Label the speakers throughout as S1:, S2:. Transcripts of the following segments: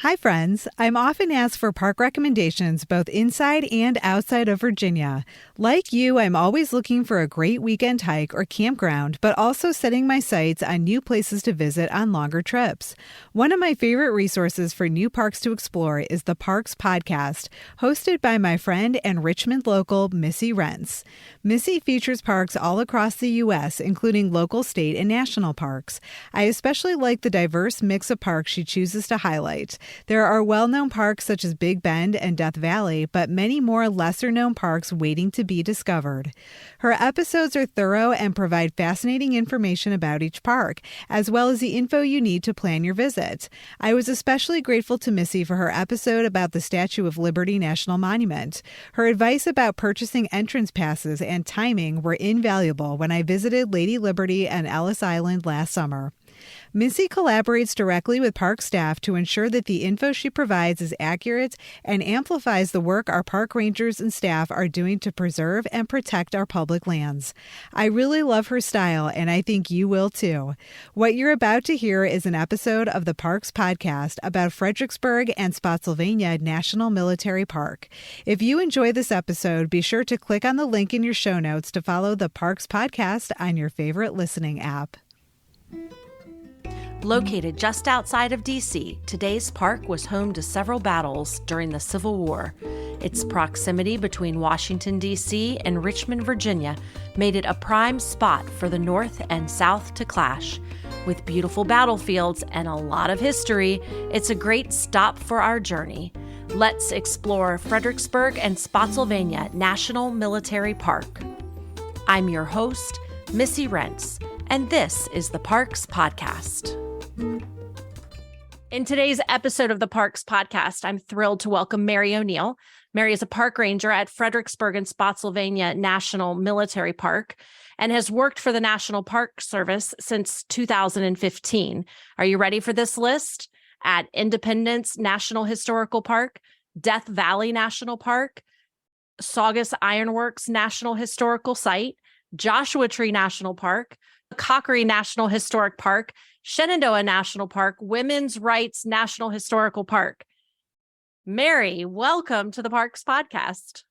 S1: Hi, friends. I'm often asked for park recommendations both inside and outside of Virginia. Like you, I'm always looking for a great weekend hike or campground, but also setting my sights on new places to visit on longer trips. One of my favorite resources for new parks to explore is the Parks Podcast, hosted by my friend and Richmond local, Missy Rentz. Missy features parks all across the U.S., including local, state, and national parks. I especially like the diverse mix of parks she chooses to highlight. There are well-known parks such as Big Bend and Death Valley, but many more lesser-known parks waiting to be discovered. Her episodes are thorough and provide fascinating information about each park, as well as the info you need to plan your visit. I was especially grateful to Missy for her episode about the Statue of Liberty National Monument. Her advice about purchasing entrance passes and timing were invaluable when I visited Lady Liberty and Ellis Island last summer. Missy collaborates directly with park staff to ensure that the info she provides is accurate and amplifies the work our park rangers and staff are doing to preserve and protect our public lands. I really love her style, and I think you will too. What you're about to hear is an episode of the Parks Podcast about Fredericksburg and Spotsylvania National Military Park. If you enjoy this episode, be sure to click on the link in your show notes to follow the Parks Podcast on your favorite listening app.
S2: Located just outside of D.C., today's park was home to several battles during the Civil War. Its proximity between Washington, D.C. and Richmond, Virginia made it a prime spot for the North and South to clash. With beautiful battlefields and a lot of history, it's a great stop for our journey. Let's explore Fredericksburg and Spotsylvania National Military Park. I'm your host, Missy Rentz, and this is the Parks Podcast. In today's episode of the Parks Podcast, I'm thrilled to welcome Mary O'Neill. Mary is a park ranger at Fredericksburg and Spotsylvania National Military Park and has worked for the National Park Service since 2015. Are you ready for this list? At Independence National Historical Park, Death Valley National Park, Saugus Ironworks National Historical Site, Joshua Tree National Park, Cockery National Historic Park, Shenandoah National Park, Women's Rights National Historical Park. Mary, welcome to the Parks Podcast.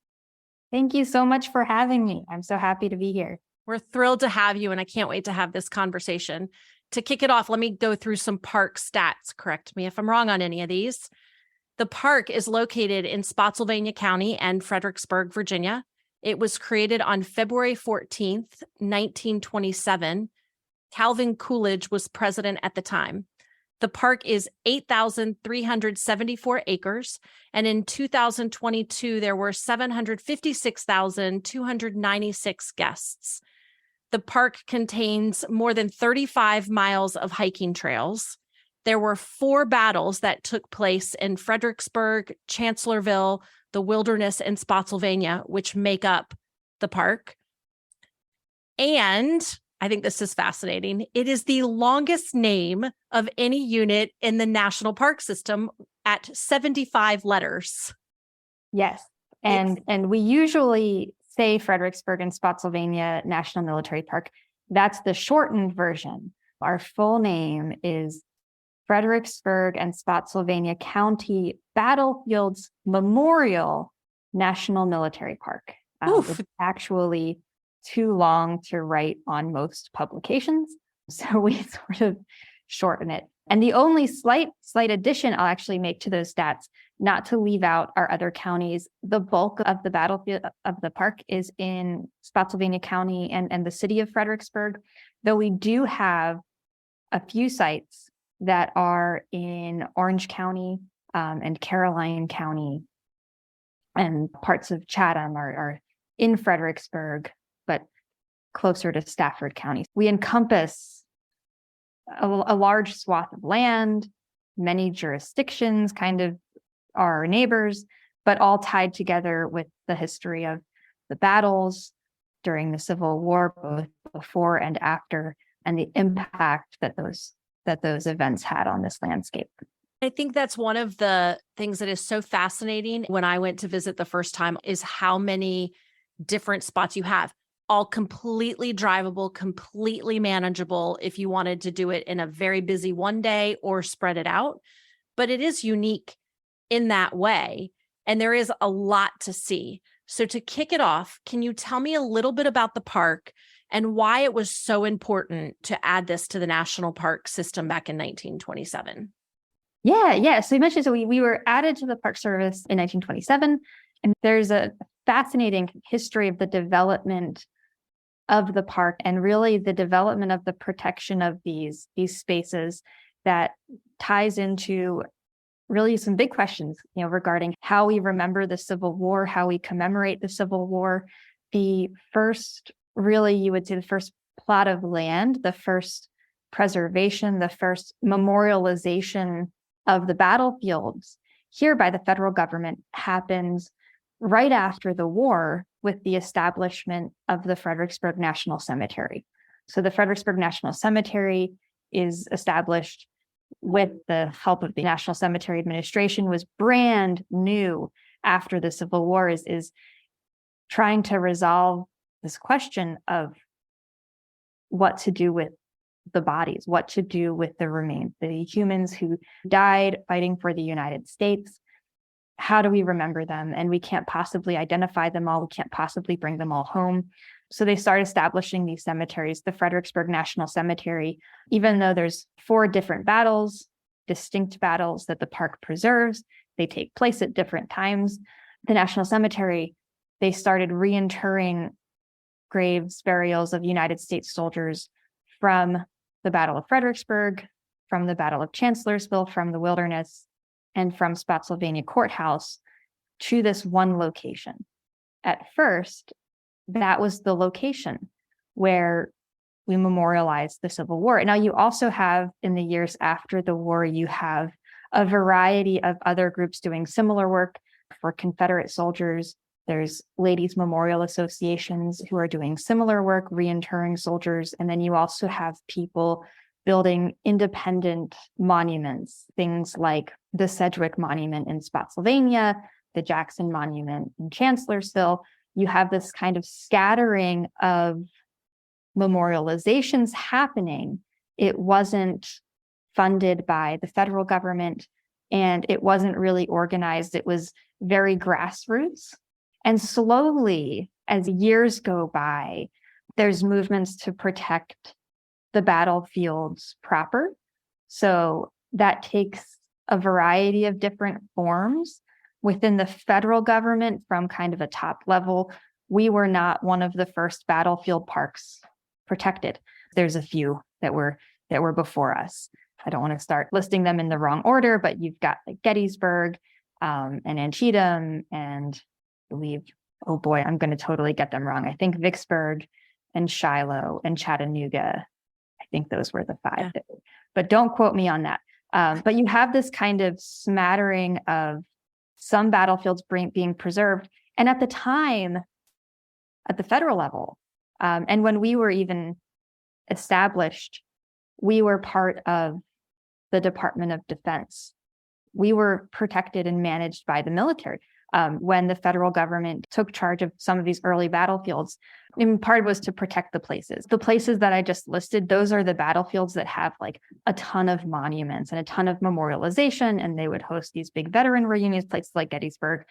S3: Thank you so much for having me. I'm so happy to be here.
S2: We're thrilled to have you, and I can't wait to have this conversation. To kick it off, let me go through some park stats. Correct me if I'm wrong on any of these. The park is located in Spotsylvania County and Fredericksburg, Virginia. It was created on February 14th, 1927. Calvin Coolidge was president at the time. The park is 8,374 acres, and in 2022, there were 756,296 guests. The park contains more than 35 miles of hiking trails. There were 4 battles that took place in Fredericksburg, Chancellorsville, the Wilderness, and Spotsylvania, which make up the park. And I think this is fascinating. It is the longest name of any unit in the National Park System at 75 letters.
S3: Yes. And we usually say Fredericksburg and Spotsylvania National Military Park. That's the shortened version. Our full name is Fredericksburg and Spotsylvania County Battlefields Memorial National Military Park. It's actually too long to write on most publications, so we sort of shorten it. And the only slight addition I'll actually make to those stats, not to leave out our other counties, the bulk of the battlefield of the park is in Spotsylvania County and the city of Fredericksburg, though we do have a few sites that are in Orange County and Caroline County, and parts of Chatham are in Fredericksburg, but closer to Stafford County. We encompass a large swath of land, many jurisdictions kind of are our neighbors, but all tied together with the history of the battles during the Civil War, both before and after, and the impact that those events had on this landscape.
S2: I think that's one of the things that is so fascinating when I went to visit the first time is how many different spots you have, all completely drivable, completely manageable if you wanted to do it in a very busy one day or spread it out. but it is unique in that way. And there is a lot to see. So to kick it off, can you tell me a little bit about the park and why it was so important to add this to the national park system back in 1927?
S3: Yeah. So you mentioned, we were added to the Park Service in 1927, and there's a fascinating history of the development of the park and really the development of the protection of these spaces that ties into really some big questions, regarding how we remember the Civil War, how we commemorate the Civil War. The first, really, you would say the first plot of land, the first preservation, the first memorialization of the battlefields here by the federal government happens right after the war with the establishment of the Fredericksburg National Cemetery. So the Fredericksburg National Cemetery is established with the help of the National Cemetery Administration, was brand new after the Civil War, is trying to resolve this question of what to do with the bodies, what to do with the remains, the humans who died fighting for the United States. How do we remember them? And we can't possibly identify them all. We can't possibly bring them all home. So they start establishing these cemeteries. The Fredericksburg National Cemetery, even though there's 4 different battles, distinct battles that the park preserves, they take place at different times. The National Cemetery, they started reinterring graves, burials of United States soldiers from the Battle of Fredericksburg, from the Battle of Chancellorsville, from the Wilderness, and from Spotsylvania Courthouse to this one location. At first, that was the location where we memorialized the Civil War. Now, you also have, in the years after the war, you have a variety of other groups doing similar work for Confederate soldiers. There's ladies' memorial associations who are doing similar work, reinterring soldiers. And then you also have people building independent monuments, things like the Sedgwick Monument in Spotsylvania, the Jackson Monument in Chancellorsville. You have this kind of scattering of memorializations happening. It wasn't funded by the federal government, and it wasn't really organized. It was very grassroots. And slowly, as years go by, there's movements to protect the battlefields proper. So that takes a variety of different forms. Within the federal government, from kind of a top level, we were not one of the first battlefield parks protected. There's a few that were before us. I don't want to start listing them in the wrong order, but you've got like Gettysburg and Antietam, and I believe, oh boy, I'm going to totally get them wrong. I think Vicksburg and Shiloh and Chattanooga. I think those were the 5, but don't quote me on that. But you have this kind of smattering of some battlefields being preserved. And at the time, at the federal level, and when we were even established, we were part of the Department of Defense. We were protected and managed by the military. When the federal government took charge of some of these early battlefields, in part was to protect the places. The places that I just listed, those are the battlefields that have like a ton of monuments and a ton of memorialization, and they would host these big veteran reunions, places like Gettysburg.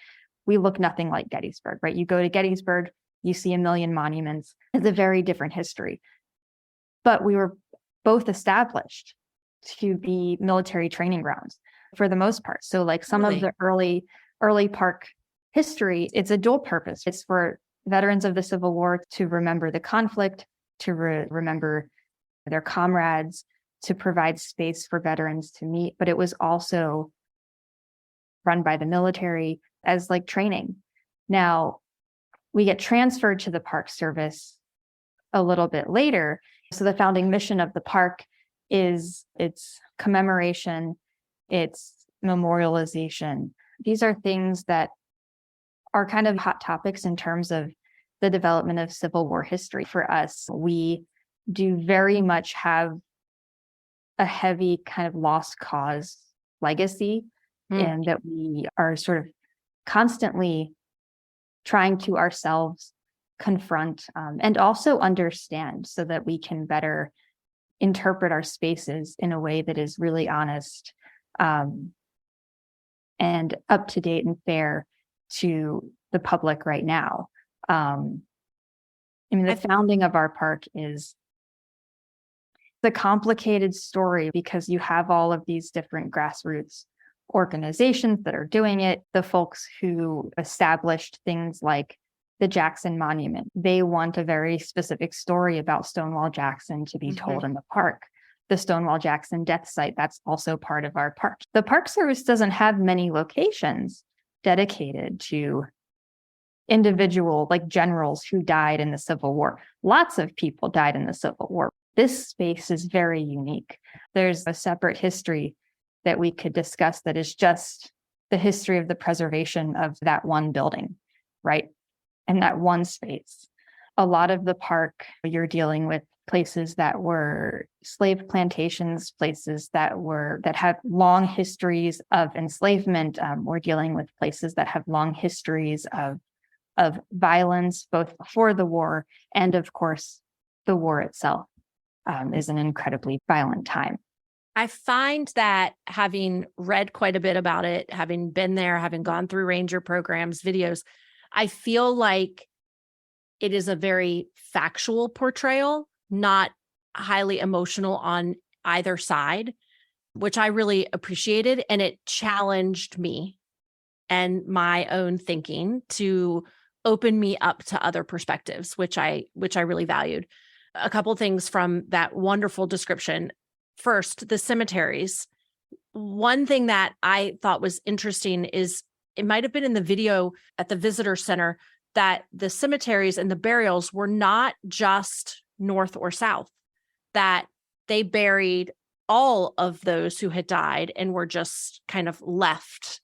S3: We look nothing like Gettysburg, right? You go to Gettysburg, you see a million monuments. It's a very different history. But we were both established to be military training grounds for the most part. So like some of the early park history, it's a dual purpose. It's for veterans of the Civil War to remember the conflict, to remember their comrades, to provide space for veterans to meet. But it was also run by the military as like training. Now, we get transferred to the Park Service a little bit later. So the founding mission of the park is its commemoration, its memorialization. These are things that are kind of hot topics in terms of the development of Civil War history. For us, we do very much have a heavy kind of lost cause legacy, and that we are sort of constantly trying to ourselves confront and also understand so that we can better interpret our spaces in a way that is really honest and up to date and fair to the public right now. The founding of our park is the complicated story because you have all of these different grassroots organizations that are doing it. The folks who established things like the Jackson Monument, they want a very specific story about Stonewall Jackson to be told in the park. The Stonewall Jackson death site, that's also part of our park. The Park Service doesn't have many locations dedicated to individual, like generals who died in the Civil War. Lots of people died in the Civil War. This space is very unique. There's a separate history that we could discuss that is just the history of the preservation of that one building, right? And that one space. A lot of the park, you're dealing with places that were slave plantations, places that have long histories of enslavement. We're dealing with places that have long histories of violence, both before the war and, of course, the war itself is an incredibly violent time.
S2: I find that having read quite a bit about it, having been there, having gone through ranger programs, videos, I feel like it is a very factual portrayal, not highly emotional on either side, which I really appreciated. And it challenged me and my own thinking to open me up to other perspectives, which I really valued. A couple things from that wonderful description. First, the cemeteries. One thing that I thought was interesting is it might have been in the video at the visitor center that the cemeteries and the burials were not just north or south, that they buried all of those who had died and were just kind of left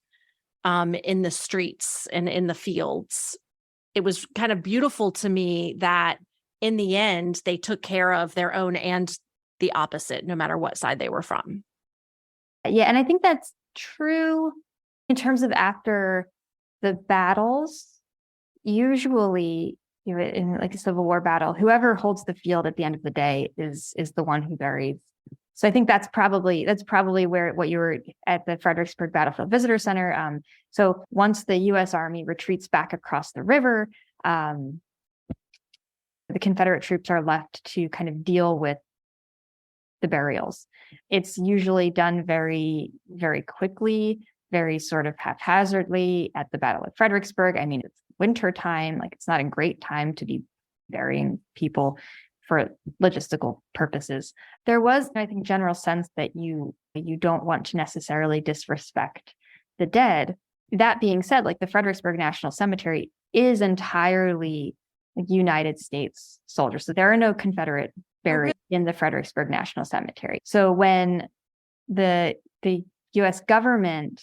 S2: in the streets and in the fields. It was kind of beautiful to me that in the end, they took care of their own and the opposite, no matter what side they were from.
S3: Yeah, and I think that's true in terms of after the battles. Usually, in like a Civil War battle, whoever holds the field at the end of the day is the one who buries. So I think that's probably where what you were at the Fredericksburg Battlefield Visitor Center. So once the U.S. Army retreats back across the river, the Confederate troops are left to kind of deal with the burials. It's usually done very, very quickly, very sort of haphazardly at the Battle of Fredericksburg. I mean, it's winter time, like it's not a great time to be burying people for logistical purposes. There was, I think, general sense that you don't want to necessarily disrespect the dead. That being said, like the Fredericksburg National Cemetery is entirely United States soldiers. So there are no Confederate buried in the Fredericksburg National Cemetery. So when the U.S. government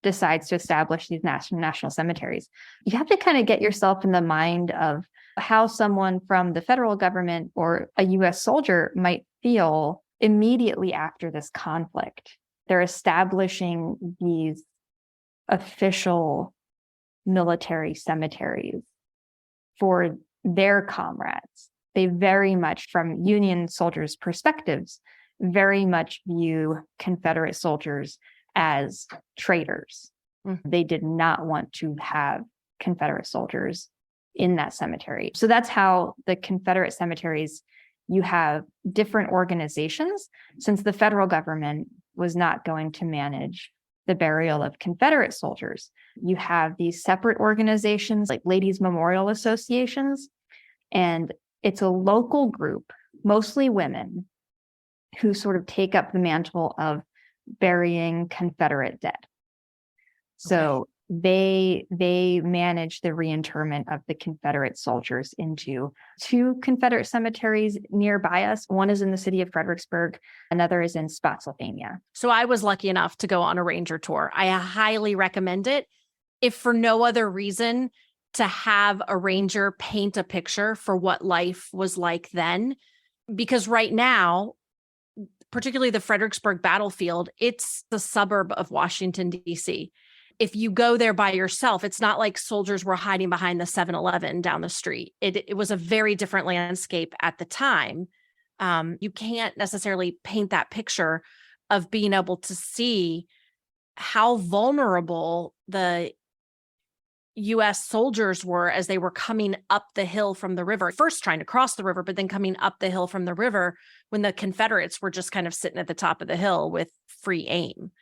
S3: decides to establish these national cemeteries, you have to kind of get yourself in the mind of how someone from the federal government or a U.S. soldier might feel immediately after this conflict. They're establishing these official military cemeteries for their comrades. They very much, from Union soldiers' perspectives, very much view Confederate soldiers as traitors. They did not want to have Confederate soldiers in that cemetery. So that's how the Confederate cemeteries, you have different organizations, since the federal government was not going to manage the burial of Confederate soldiers. You have these separate organizations like ladies' memorial associations, and it's a local group, mostly women, who sort of take up the mantle of burying Confederate dead. So they manage the reinterment of the Confederate soldiers into two Confederate cemeteries nearby us. One is in the city of Fredericksburg, another is in Spotsylvania.
S2: So I was lucky enough to go on a ranger tour. I highly recommend it, if for no other reason, to have a ranger paint a picture for what life was like then. Because right now, particularly the Fredericksburg battlefield, it's the suburb of Washington, D.C. If you go there by yourself, it's not like soldiers were hiding behind the 7-Eleven down the street. It was a very different landscape at the time. You can't necessarily paint that picture of being able to see how vulnerable the U.S. soldiers were as they were coming up the hill from the river, first trying to cross the river, but then coming up the hill from the river when the Confederates were just kind of sitting at the top of the hill with free aim.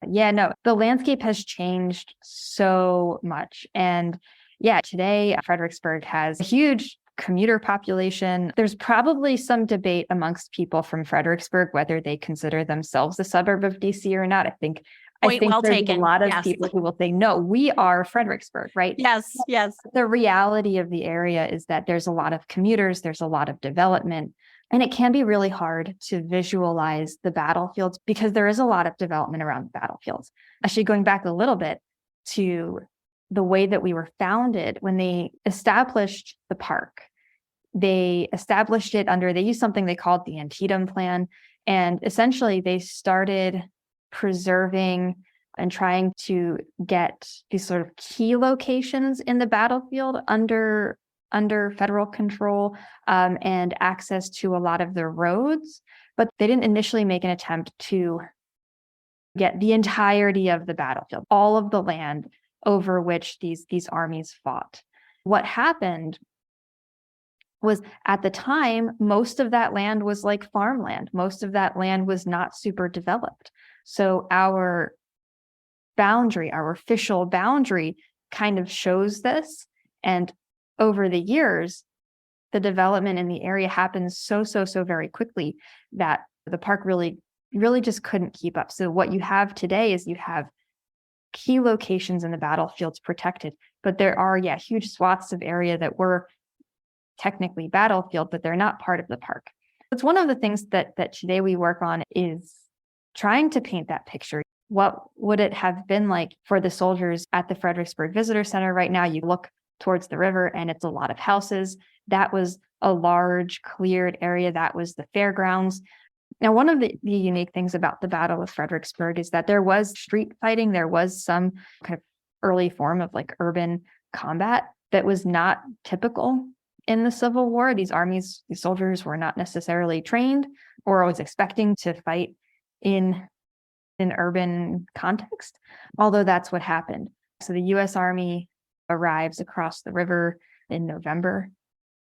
S3: Yeah, no, the landscape has changed so much. And yeah, today Fredericksburg has a huge commuter population. There's probably some debate amongst people from Fredericksburg whether they consider themselves a suburb of DC or not. I think
S2: well
S3: there's
S2: taken.
S3: a lot of
S2: Yes.
S3: people who will say, no, we are Fredericksburg, right?
S2: Yes, yes.
S3: The reality of the area is that there's a lot of commuters, there's a lot of development, and it can be really hard to visualize the battlefields because there is a lot of development around the battlefields. Actually, going back a little bit to the way that we were founded, when they established the park, they established it they used something they called the Antietam Plan. And essentially, they started preserving and trying to get these sort of key locations in the battlefield under federal control and access to a lot of the roads. But they didn't initially make an attempt to get the entirety of the battlefield, all of the land over which these armies fought. What happened was, at the time, most of that land was like farmland. Most of that land was not super developed. So our official boundary kind of shows this. And over the years, the development in the area happens so very quickly that the park really just couldn't keep up. So what you have today is you have key locations in the battlefields protected, but there are, huge swaths of area that were technically battlefield, but they're not part of the park. It's one of the things that today we work on is trying to paint that picture. What would it have been like for the soldiers at the Fredericksburg Visitor Center? Right now, you look towards the river and it's a lot of houses. That was a large cleared area. That was the fairgrounds. Now, one of the unique things about the Battle of Fredericksburg is that there was street fighting. There was some kind of early form of like urban combat that was not typical in the Civil War. These soldiers were not necessarily trained or always expecting to fight in an urban context, although that's what happened. So the U.S. Army arrives across the river in November.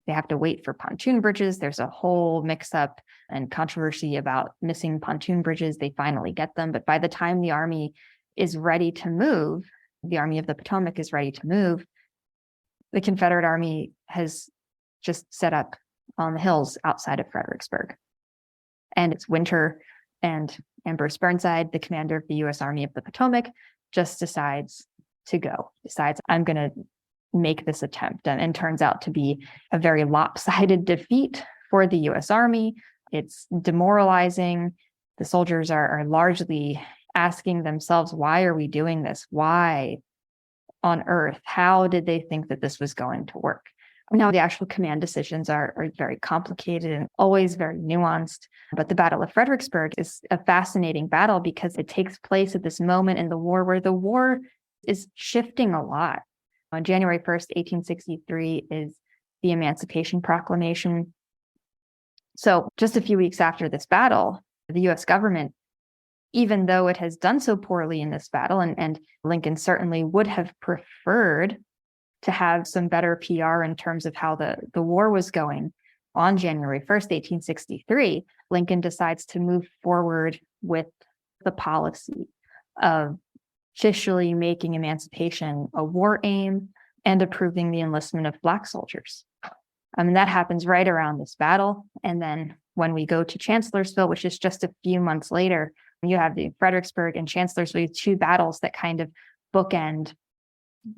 S3: They have to wait for pontoon bridges. There's a whole mix-up and controversy about missing pontoon bridges. They finally get them, but by the time the Army is ready to move, the Army of the Potomac is ready to move, the Confederate Army has just set up on the hills outside of Fredericksburg. And it's winter, and Ambrose Burnside, the commander of the U.S. Army of the Potomac, just decides, I'm going to make this attempt, and turns out to be a very lopsided defeat for the U.S. Army. It's demoralizing. The soldiers are largely asking themselves, why are we doing this? Why on earth? How did they think that this was going to work? Now, the actual command decisions are very complicated and always very nuanced. But the Battle of Fredericksburg is a fascinating battle because it takes place at this moment in the war where the war is shifting a lot. On January 1st, 1863 is the Emancipation Proclamation. So just a few weeks after this battle, the U.S. government, even though it has done so poorly in this battle, and Lincoln certainly would have preferred to have some better PR in terms of how the war was going, on January 1st, 1863, Lincoln decides to move forward with the policy of officially making emancipation a war aim and approving the enlistment of Black soldiers. That happens right around this battle. And then when we go to Chancellorsville, which is just a few months later, you have the Fredericksburg and Chancellorsville, two battles that kind of bookend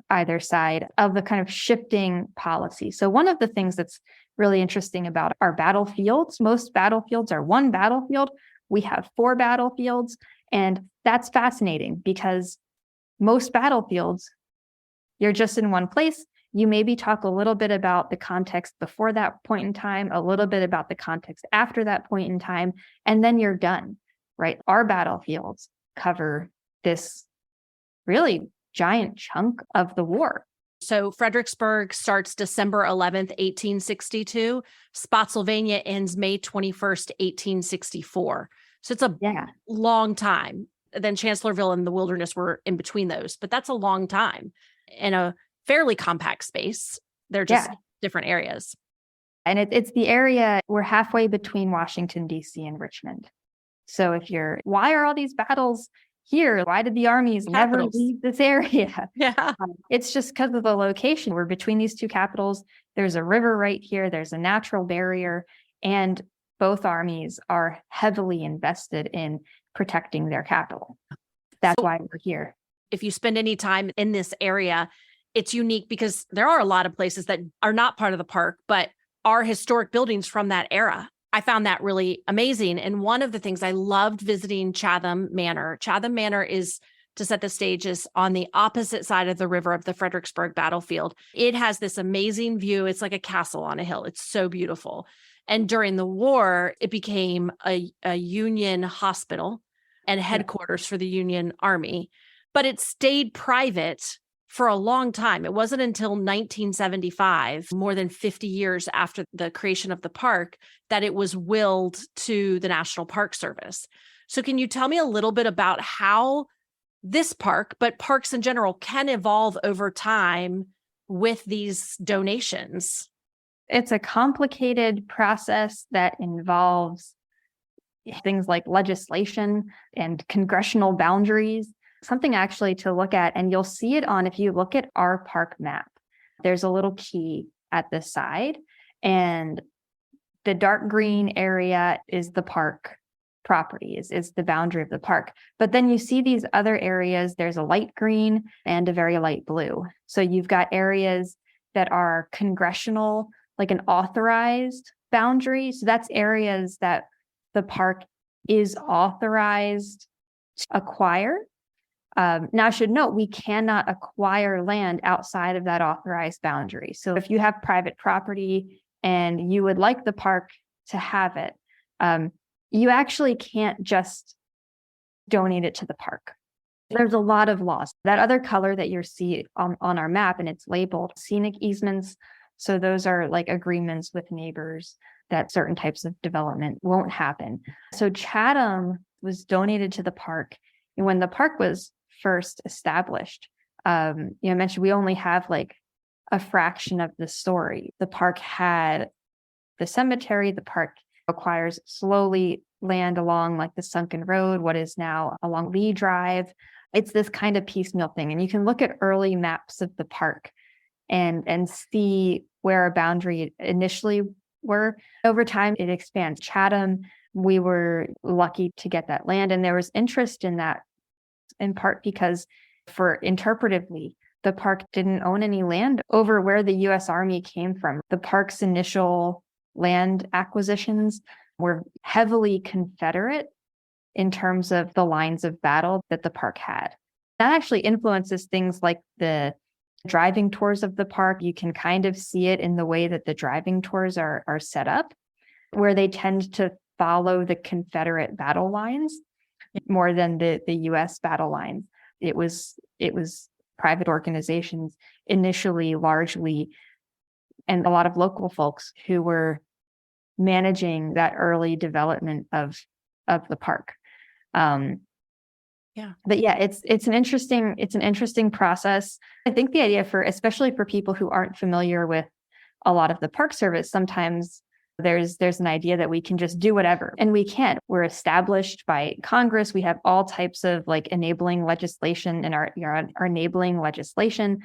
S3: either side of the kind of shifting policy. So one of the things that's really interesting about our battlefields, most battlefields are one battlefield. We have 4 battlefields, and that's fascinating because most battlefields, you're just in one place. You maybe talk a little bit about the context before that point in time, a little bit about the context after that point in time, and then you're done, right? Our battlefields cover this really giant chunk of the war.
S2: So Fredericksburg starts December 11th, 1862. Spotsylvania ends May 21st, 1864. So it's a long time. Then Chancellorsville and the Wilderness were in between those, but that's a long time in a fairly compact space. They're just different areas.
S3: And it's the area, we're halfway between Washington, D.C. and Richmond. So why are all these battles here? Why did the armies never leave this area?
S2: Yeah.
S3: It's just because of the location. We're between these two capitals. There's a river right here. There's a natural barrier. And both armies are heavily invested in protecting their capital. That's why we're here.
S2: If you spend any time in this area, it's unique because there are a lot of places that are not part of the park, but are historic buildings from that era. I found that really amazing. And one of the things I loved visiting Chatham Manor. Chatham Manor is, to set the stage, is on the opposite side of the river of the Fredericksburg battlefield. It has this amazing view. It's like a castle on a hill. It's so beautiful. And during the war, it became a Union hospital and headquarters for the Union Army, but it stayed private for a long time. It wasn't until 1975, more than 50 years after the creation of the park, that it was willed to the National Park Service. So can you tell me a little bit about how this park, but parks in general, can evolve over time with these donations?
S3: It's a complicated process that involves things like legislation and congressional boundaries. Something actually to look at, and you'll see it if you look at our park map, there's a little key at the side, and the dark green area is the park property, is the boundary of the park. But then you see these other areas, there's a light green and a very light blue. So you've got areas that are congressional, like an authorized boundary. So that's areas that the park is authorized to acquire. Now, I should note, we cannot acquire land outside of that authorized boundary. So if you have private property and you would like the park to have it, you actually can't just donate it to the park. There's a lot of laws. That other color that you see on our map, and it's labeled scenic easements. So those are like agreements with neighbors that certain types of development won't happen. So Chatham was donated to the park. And when the park was first established, I mentioned we only have like a fraction of the story. The park had the cemetery. The park acquires slowly land along like the sunken road, what is now along Lee Drive. It's this kind of piecemeal thing. And you can look at early maps of the park and see where a boundary initially were. Over time, it expands. Chatham, we were lucky to get that land, and there was interest in that, in part because interpretively, the park didn't own any land over where the U.S. Army came from. The park's initial land acquisitions were heavily Confederate in terms of the lines of battle that the park had. That actually influences things like the driving tours of the park. You can kind of see it in the way that the driving tours are set up, where they tend to follow the Confederate battle lines more than the U.S. battle lines. It was private organizations initially, largely, and a lot of local folks who were managing that early development of the park. But yeah, it's an interesting process. I think the idea especially for people who aren't familiar with a lot of the Park Service, sometimes there's an idea that we can just do whatever, and we can't. We're established by Congress. We have all types of like enabling legislation, and our enabling legislation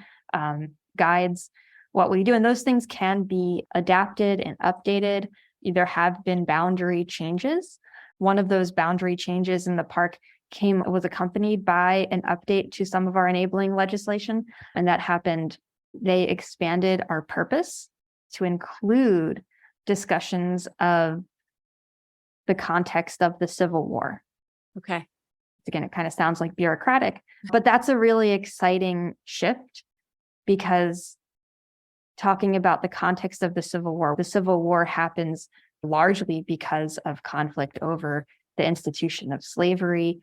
S3: guides what we do, and those things can be adapted and updated. There have been boundary changes. One of those boundary changes in the park was accompanied by an update to some of our enabling legislation, and that happened. They expanded our purpose to include discussions of the context of the Civil War.
S2: Okay.
S3: Again, it kind of sounds like bureaucratic, but that's a really exciting shift, because talking about the context of the Civil War happens largely because of conflict over the institution of slavery.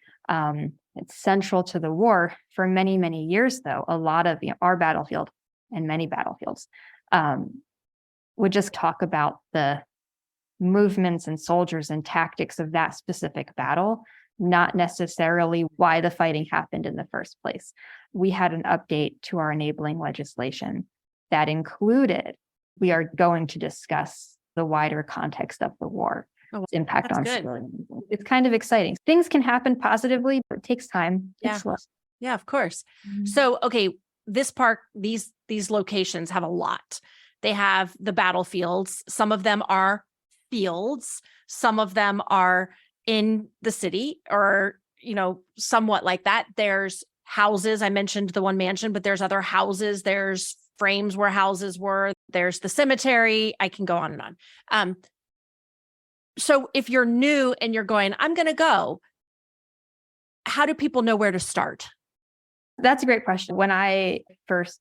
S3: It's central to the war for many, many years, though. A lot of our battlefield and many battlefields would just talk about the movements and soldiers and tactics of that specific battle, not necessarily why the fighting happened in the first place. We had an update to our enabling legislation that included, we are going to discuss the wider context of the war, its impact on civilians. It's kind of exciting. Things can happen positively, but it takes time.
S2: Yeah, of course. So, okay, this park, these locations have a lot. They have the battlefields. Some of them are fields. Some of them are in the city or, somewhat like that. There's houses. I mentioned the one mansion, but there's other houses. There's frames where houses were. There's the cemetery. I can go on and on. So if you're new and you're going, I'm going to go, how do people know where to start?
S3: That's a great question. When I first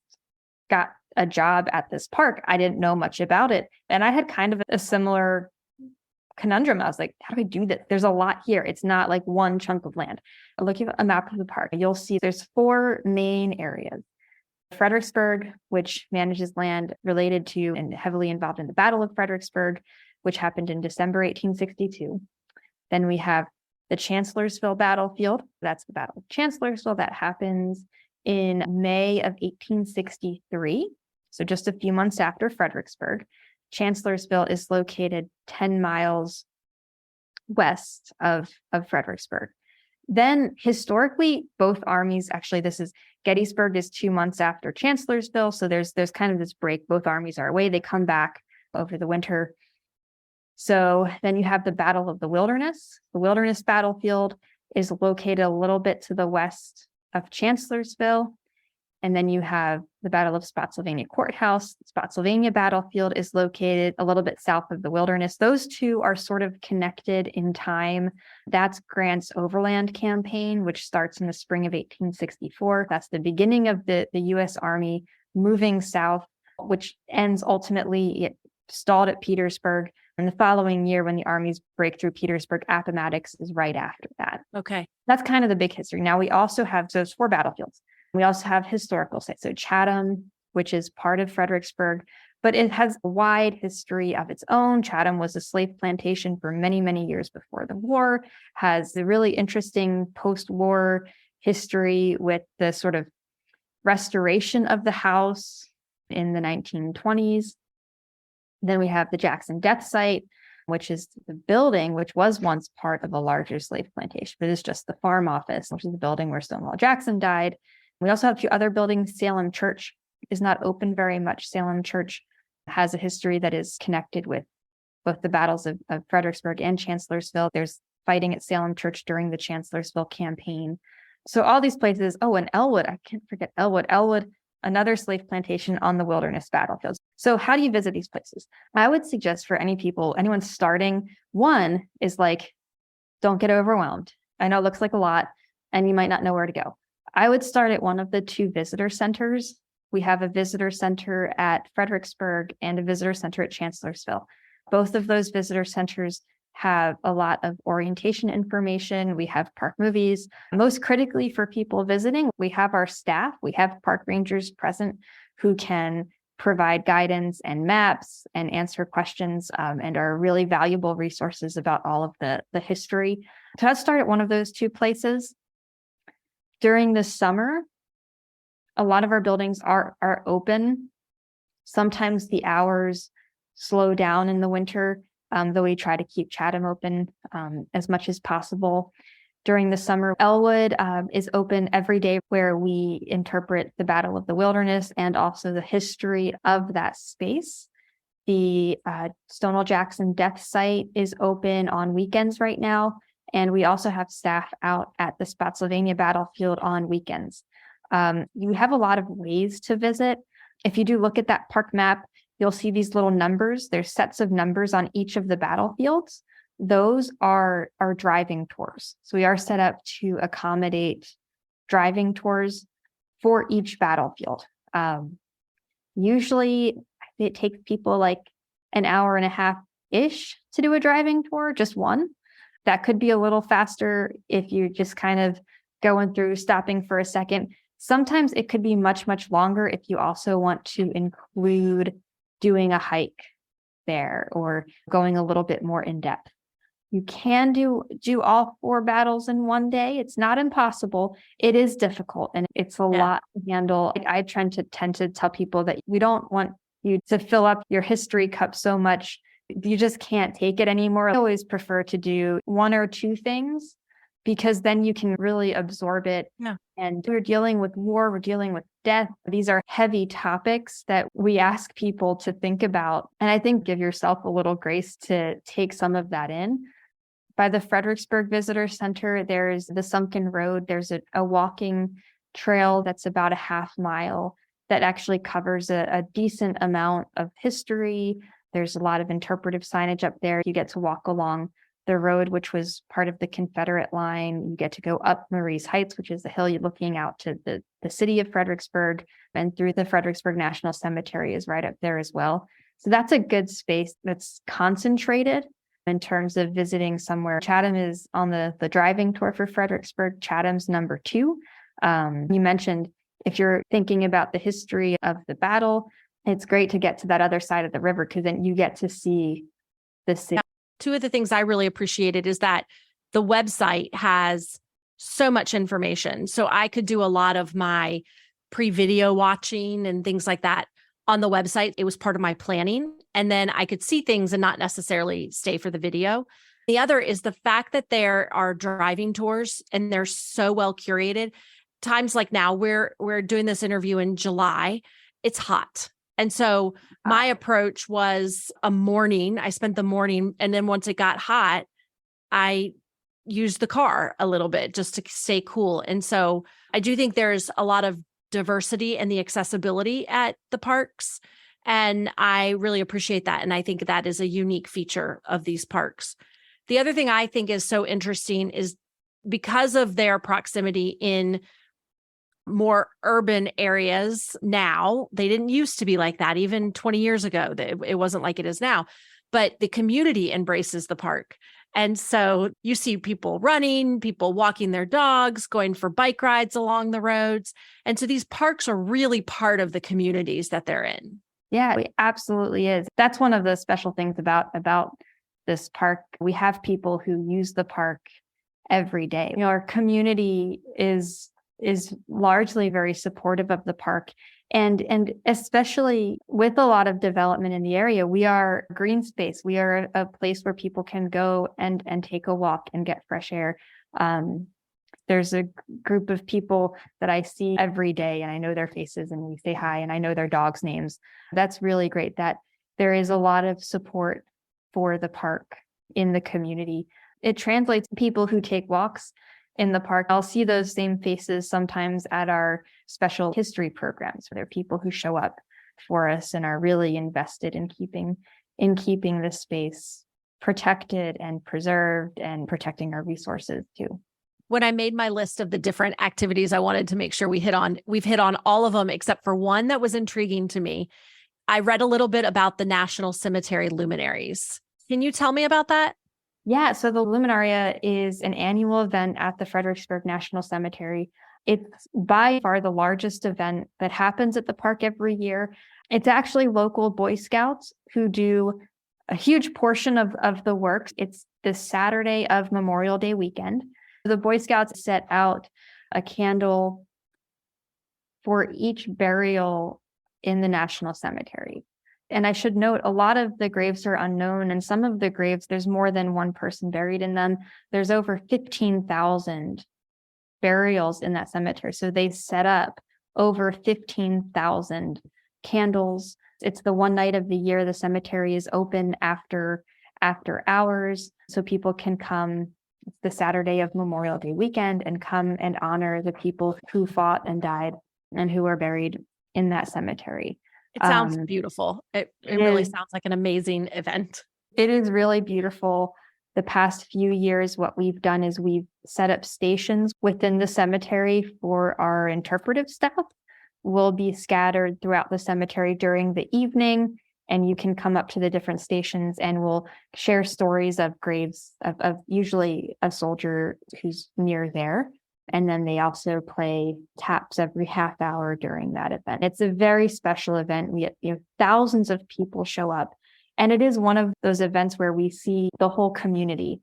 S3: got a job at this park, I didn't know much about it. And I had kind of a similar conundrum. I was like, how do I do this? There's a lot here. It's not like one chunk of land. Looking at a map of the park, you'll see there's 4 main areas. Fredericksburg, which manages land related to and heavily involved in the Battle of Fredericksburg, which happened in December 1862. Then we have the Chancellorsville battlefield. That's the Battle of Chancellorsville. That happens in May of 1863. So just a few months after Fredericksburg. Chancellorsville is located 10 miles west of Fredericksburg. Then historically, both armies, actually, Gettysburg is 2 months after Chancellorsville. So there's kind of this break. Both armies are away. They come back over the winter. So then you have the Battle of the Wilderness. The Wilderness battlefield is located a little bit to the west of Chancellorsville. And then you have the Battle of Spotsylvania Courthouse. The Spotsylvania battlefield is located a little bit south of the Wilderness. Those two are sort of connected in time. That's Grant's Overland Campaign, which starts in the spring of 1864. That's the beginning of the U.S. Army moving south, which ends ultimately, it stalled at Petersburg. And the following year, when the armies break through Petersburg, Appomattox is right after that.
S2: Okay.
S3: That's kind of the big history. Now we also have those 4 battlefields. We also have historical sites. So Chatham, which is part of Fredericksburg, but it has a wide history of its own. Chatham was a slave plantation for many, many years before the war, has a really interesting post-war history with the sort of restoration of the house in the 1920s. Then we have the Jackson death site, which is the building, which was once part of a larger slave plantation, but it's just the farm office, which is the building where Stonewall Jackson died. We also have 2 other buildings. Salem Church is not open very much. Salem Church has a history that is connected with both the battles of Fredericksburg and Chancellorsville. There's fighting at Salem Church during the Chancellorsville campaign. So all these places, and Elwood, I can't forget Elwood. Elwood, another slave plantation on the Wilderness battlefields. So how do you visit these places? I would suggest for anyone starting, one is don't get overwhelmed. I know it looks like a lot and you might not know where to go. I would start at one of the 2 visitor centers. We have a visitor center at Fredericksburg and a visitor center at Chancellorsville. Both of those visitor centers have a lot of orientation information. We have park movies. Most critically for people visiting, we have our staff. We have park rangers present who can provide guidance and maps and answer questions and are really valuable resources about all of the history. So I'd start at one of those 2 places. During the summer, a lot of our buildings are open. Sometimes the hours slow down in the winter, though we try to keep Chatham open as much as possible. During the summer, Elwood is open every day, where we interpret the Battle of the Wilderness and also the history of that space. The Stonewall Jackson death site is open on weekends right now. And we also have staff out at the Spotsylvania battlefield on weekends. You have a lot of ways to visit. If you do look at that park map, you'll see these little numbers. There's sets of numbers on each of the battlefields. Those are driving tours. So we are set up to accommodate driving tours for each battlefield. Usually it takes people an hour and a half-ish to do a driving tour, just one. That could be a little faster if you're just kind of going through, stopping for a second. Sometimes it could be much, much longer if you also want to include doing a hike there or going a little bit more in depth. You can do all 4 battles in one day. It's not impossible. It is difficult and it's a lot to handle. I tend to tell people that we don't want you to fill up your history cup so much. You just can't take it anymore. I always prefer to do 1 or 2 things because then you can really absorb it.
S2: Yeah.
S3: And we're dealing with war, we're dealing with death. These are heavy topics that we ask people to think about. And I think give yourself a little grace to take some of that in. By the Fredericksburg Visitor Center, there's the Sunken Road. There's a walking trail that's about a half mile that actually covers a decent amount of history. There's a lot of interpretive signage up there. You get to walk along the road, which was part of the Confederate line. You get to go up Marie's Heights, which is the hill you're looking out to the city of Fredericksburg, and through the Fredericksburg National Cemetery is right up there as well. So that's a good space that's concentrated in terms of visiting somewhere. Chatham is on the driving tour for Fredericksburg. Chatham's number 2. You mentioned if you're thinking about the history of the battle, it's great to get to that other side of the river because then you get to see the city.
S2: Yeah. 2 of the things I really appreciated is that the website has so much information. So I could do a lot of my pre-video watching and things like that on the website. It was part of my planning. And then I could see things and not necessarily stay for the video. The other is the fact that there are driving tours and they're so well curated. Times like now, we're doing this interview in July. It's hot. And so my approach was a morning. I spent the morning, and then once it got hot, I used the car a little bit just to stay cool. And so I do think there's a lot of diversity and the accessibility at the parks. And I really appreciate that. And I think that is a unique feature of these parks. The other thing I think is so interesting is because of their proximity in more urban areas now, they didn't used to be like that. Even 20 years ago, it wasn't like it is now, but the community embraces the park. And so you see people running, people walking their dogs, going for bike rides along the roads. And so these parks are really part of the communities that they're in.
S3: Yeah, it absolutely is. That's one of the special things about this park. We have people who use the park every day. Our community is largely very supportive of the park. And especially with a lot of development in the area, we are green space. We are a place where people can go and take a walk and get fresh air. There's a group of people that I see every day, and I know their faces, and we say hi, and I know their dogs' names. That's really great that there is a lot of support for the park in the community. It translates to people who take walks in the park. I'll see those same faces sometimes at our special history programs, where there are people who show up for us and are really invested in keeping this space protected and preserved and protecting our resources too.
S2: When I made my list of the different activities I wanted to make sure we've hit on all of them except for one that was intriguing to me. I read a little bit about the National Cemetery luminaries. Can you tell me about that?
S3: Yeah, so the Luminaria is an annual event at the Fredericksburg National Cemetery. It's by far the largest event that happens at the park every year. It's actually local Boy Scouts who do a huge portion of the work. It's the Saturday of Memorial Day weekend. The Boy Scouts set out a candle for each burial in the National Cemetery. And I should note, a lot of the graves are unknown, and some of the graves, there's more than one person buried in them. There's over 15,000 burials in that cemetery. So they set up over 15,000 candles. It's the one night of the year the cemetery is open after hours, so people can come the Saturday of Memorial Day weekend and come and honor the people who fought and died and who are buried in that cemetery.
S2: It sounds beautiful. It really sounds like an amazing event.
S3: It is really beautiful. The past few years, what we've done is we've set up stations within the cemetery for our interpretive staff. We'll be scattered throughout the cemetery during the evening, and you can come up to the different stations and we'll share stories of graves of usually a soldier who's near there. And then they also play taps every half hour during that event. It's a very special event. We have thousands of people show up. And it is one of those events where we see the whole community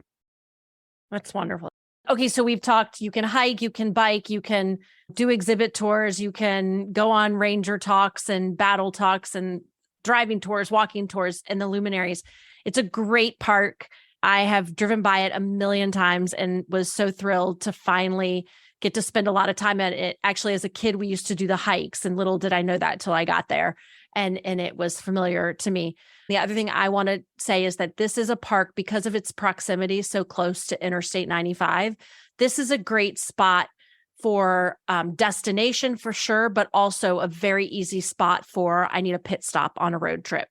S2: That's wonderful. Okay, so we've talked, you can hike, you can bike, you can do exhibit tours, you can go on ranger talks and battle talks and driving tours, walking tours, and the luminaries. It's a great park. I have driven by it a million times and was so thrilled to finally get to spend a lot of time at it. Actually, as a kid, we used to do the hikes, and little did I know that till I got there. And it was familiar to me. The other thing I want to say is that this is a park, because of its proximity so close to Interstate 95. This is a great spot for destination for sure, but also a very easy spot for I need a pit stop on a road trip.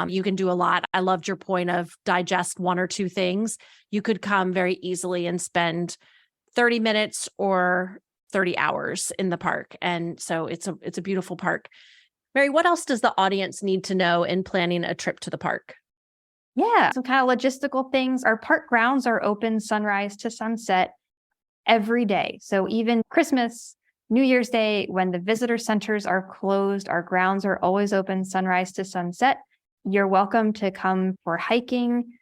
S2: You can do a lot. I loved your point of digest one or two things. You could come very easily and spend 30 minutes or 30 hours in the park. And so it's a beautiful park. Mary, what else does the audience need to know in planning a trip to the park?
S3: Yeah, some kind of logistical things. Our park grounds are open sunrise to sunset every day. So even Christmas, New Year's Day, when the visitor centers are closed, our grounds are always open sunrise to sunset. You're welcome to come for hiking.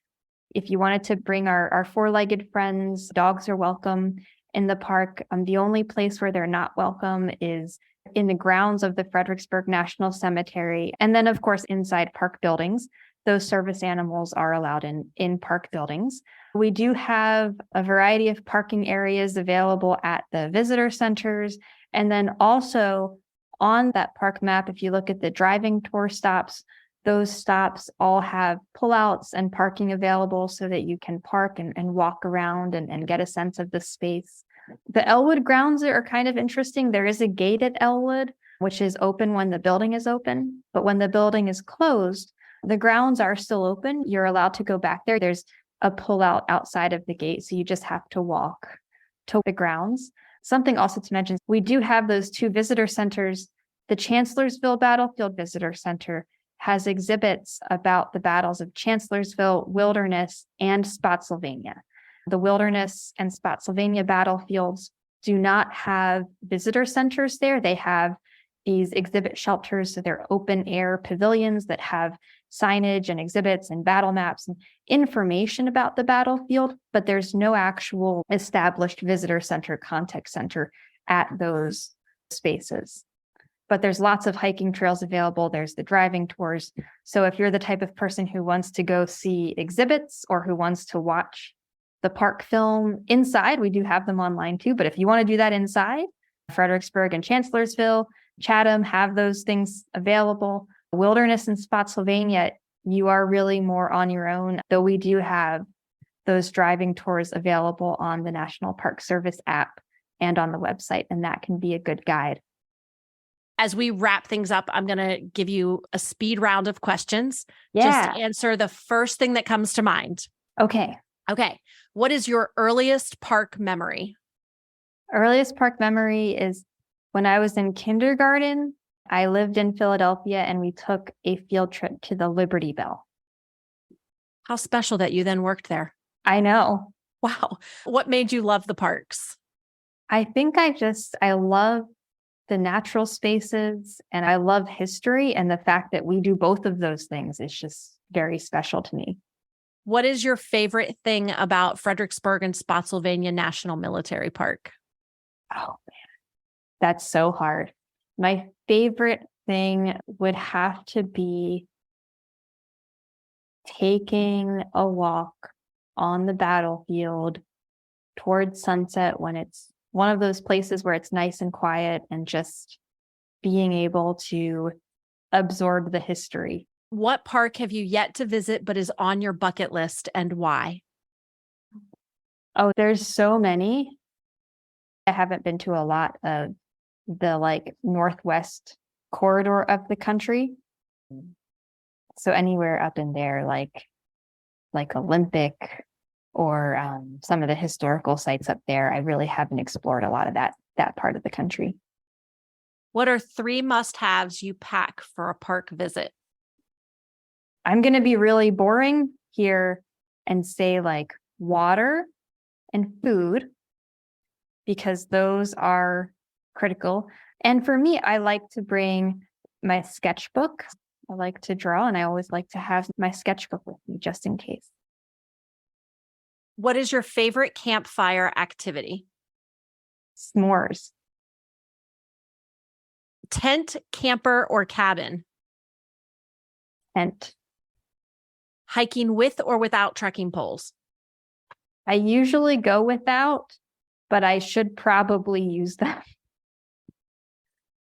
S3: If you wanted to bring our four-legged friends, dogs are welcome in the park. The only place where they're not welcome is in the grounds of the Fredericksburg National Cemetery. And then, of course, inside park buildings. Those service animals are allowed in park buildings. We do have a variety of parking areas available at the visitor centers. And then also on that park map, if you look at the driving tour stops, those stops all have pullouts and parking available so that you can park and walk around and get a sense of the space. The Elwood grounds are kind of interesting. There is a gate at Elwood, which is open when the building is open. But when the building is closed, the grounds are still open. You're allowed to go back there. There's a pullout outside of the gate, so you just have to walk to the grounds. Something also to mention, we do have those two visitor centers. The Chancellorsville Battlefield Visitor Center has exhibits about the battles of Chancellorsville, Wilderness, and Spotsylvania. The Wilderness and Spotsylvania battlefields do not have visitor centers there. They have these exhibit shelters, so they're open air pavilions that have signage and exhibits and battle maps and information about the battlefield, but there's no actual established visitor center, contact center at those spaces. But there's lots of hiking trails available. There's the driving tours. So if you're the type of person who wants to go see exhibits or who wants to watch the park film inside, we do have them online too. But if you want to do that inside, Fredericksburg and Chancellorsville, Chatham have those things available. Wilderness and Spotsylvania, you are really more on your own, though we do have those driving tours available on the National Park Service app and on the website, and that can be a good guide.
S2: As we wrap things up, I'm going to give you a speed round of questions.
S3: Yeah.
S2: Just answer the first thing that comes to mind.
S3: Okay.
S2: What is your earliest park memory?
S3: Earliest park memory is when I was in kindergarten. I lived in Philadelphia and we took a field trip to the Liberty Bell.
S2: How special that you then worked there.
S3: I know.
S2: Wow. What made you love the parks?
S3: I think I love the natural spaces and I love history, and the fact that we do both of those things is just very special to me.
S2: What is your favorite thing about Fredericksburg and Spotsylvania National Military Park?
S3: Oh man, that's so hard. My favorite thing would have to be taking a walk on the battlefield towards sunset when it's one of those places where it's nice and quiet, and just being able to absorb the history.
S2: What park have you yet to visit but is on your bucket list, and why?
S3: Oh, there's so many. I haven't been to a lot of the northwest corridor of the country. So anywhere up in there, like Olympic or some of the historical sites up there, I really haven't explored a lot of that part of the country.
S2: What are 3 must-haves you pack for a park visit?
S3: I'm going to be really boring here and say water and food, because those are critical. And for me, I like to bring my sketchbook. I like to draw, and I always like to have my sketchbook with me just in case.
S2: What is your favorite campfire activity?
S3: S'mores.
S2: Tent, camper, or cabin?
S3: Tent.
S2: Hiking with or without trekking poles?
S3: I usually go without, but I should probably use them.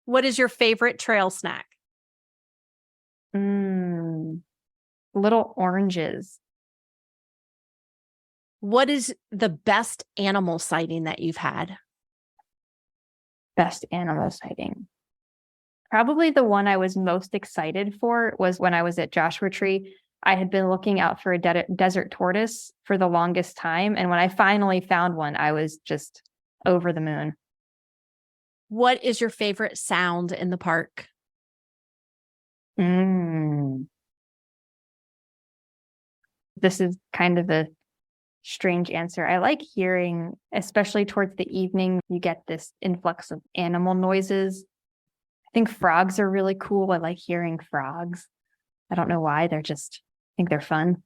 S2: What is your favorite trail snack?
S3: Little oranges.
S2: What is the best animal sighting that you've had?
S3: Best animal sighting. Probably the one I was most excited for was when I was at Joshua Tree. I had been looking out for a desert tortoise for the longest time. And when I finally found one, I was just over the moon.
S2: What is your favorite sound in the park?
S3: This is kind of a strange answer. I like hearing, especially towards the evening, you get this influx of animal noises. I think frogs are really cool. I like hearing frogs. I don't know why. I think they're fun.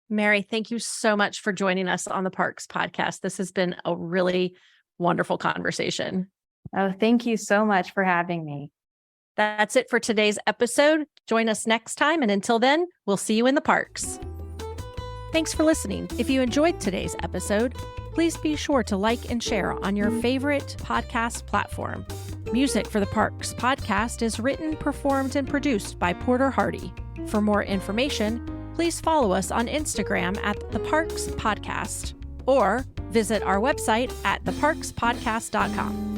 S2: Mary, thank you so much for joining us on the Parks podcast. This has been a really wonderful conversation.
S3: Oh, thank you so much for having me.
S2: That's it for today's episode. Join us next time. And until then, we'll see you in the parks. Thanks for listening. If you enjoyed today's episode, please be sure to like and share on your favorite podcast platform. Music for the Parks podcast is written, performed, and produced by Porter Hardy. For more information, please follow us on Instagram at The Parks Podcast or visit our website at theparkspodcast.com.